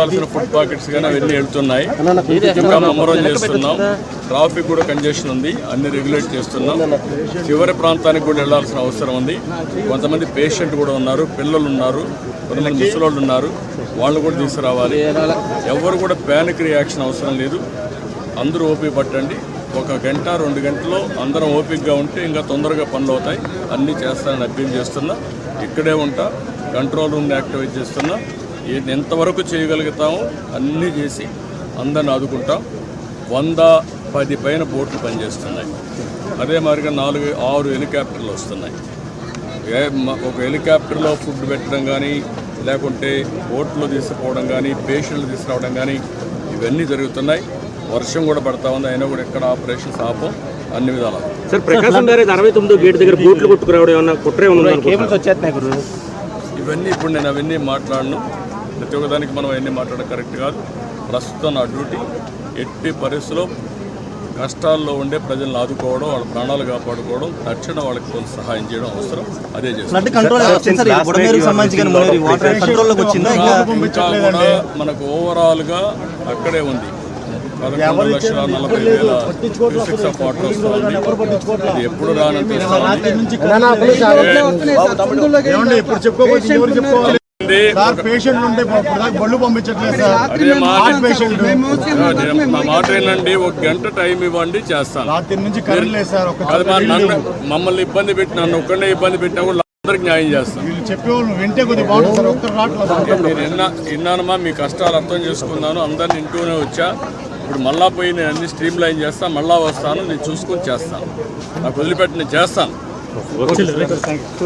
Food pockets కానీ అవన్నీ వెళ్తున్నాయి. ఇంకా ముమ్మరం చేస్తున్నాం. ట్రాఫిక్ కూడా కంజెషన్ ఉంది, అన్ని రెగ్యులేట్ చేస్తున్నాం. చివరి ప్రాంతానికి కూడా వెళ్లాల్సిన అవసరం ఉంది. కొంతమంది పేషెంట్ కూడా ఉన్నారు, పిల్లలు ఉన్నారు, కొంతమంది ముసలోళ్ళు ఉన్నారు, వాళ్ళు కూడా తీసుకురావాలి. ఎవరు కూడా ప్యానిక్ రియాక్షన్ అవసరం లేదు. అందరూ ఓపిక పట్టండి. 1 గంట 2 గంటల్లో అందరం ఓపికగా ఉంటే ఇంకా తొందరగా పనులు అవుతాయి. అన్నీ చేస్తానని అభ్యర్థన చేస్తున్నా. ఇక్కడే ఉంటా, కంట్రోల్ రూమ్ని యాక్టివేట్ చేస్తున్నా. ఎంతవరకు చేయగలుగుతామో అన్నీ చేసి అందరిని ఆదుకుంటాం. 110 పైన బోట్లు పనిచేస్తున్నాయి. అదే మాదిరిగా 4-6 హెలికాప్టర్లు వస్తున్నాయి. ఒక హెలికాప్టర్లో ఫుడ్ పెట్టడం కానీ, లేకుంటే బోట్లో తీసుకుపోవడం కానీ, పేషెంట్లు తీసుకురావడం కానీ ఇవన్నీ జరుగుతున్నాయి. వర్షం కూడా పడతా ఉంది, అయినా కూడా ఎక్కడ ఆపరేషన్స్ ఆపం, అన్ని విధాలు. సార్, ప్రకాశం బ్యారేజ్ 69 గేట్ దగ్గర బోట్లు కొట్టుకురావడం ఏమన్నా కుట్రే ఉంది? ఇవన్నీ ఇప్పుడు నేను అవన్నీ మాట్లాడను. ప్రతి ఒక్కదానికి మనం అవన్నీ మాట్లాడడం కరెక్ట్ కాదు. ప్రస్తుతం నా డ్యూటీ ఎట్టి పరిస్థితుల్లో కష్టాల్లో ఉండే ప్రజలను ఆదుకోవడం, వాళ్ళ ప్రాణాలు కాపాడుకోవడం, తక్షణ వాళ్ళకి కొంత సహాయం చేయడం అవసరం. అదే చేస్తాం. మనకు ఓవరాల్గా అక్కడే ఉంది 11,40,000 ఆఫ్ వాటర్ వస్తుంది. ఇది ఎప్పుడు రానంటే మా మాట ఏంటండి, 1 గంట టైం ఇవ్వండి, చేస్తాను. మమ్మల్ని ఇబ్బంది పెట్టి, నన్ను ఒక్కడే ఇబ్బంది పెట్టినా కూడా అందరికి న్యాయం చేస్తాను. నేను విన్నానమ్మా, మీ కష్టాలు అర్థం చేసుకున్నాను, అందరిని ఇంటూనే వచ్చా. ఇప్పుడు మళ్ళా పోయి నేను అన్ని స్ట్రీమ్ లైన్ చేస్తాను, మళ్ళా వస్తాను, నేను చూసుకొని చేస్తాను. నాకు వదిలిపెట్టి నేను చేస్తాను.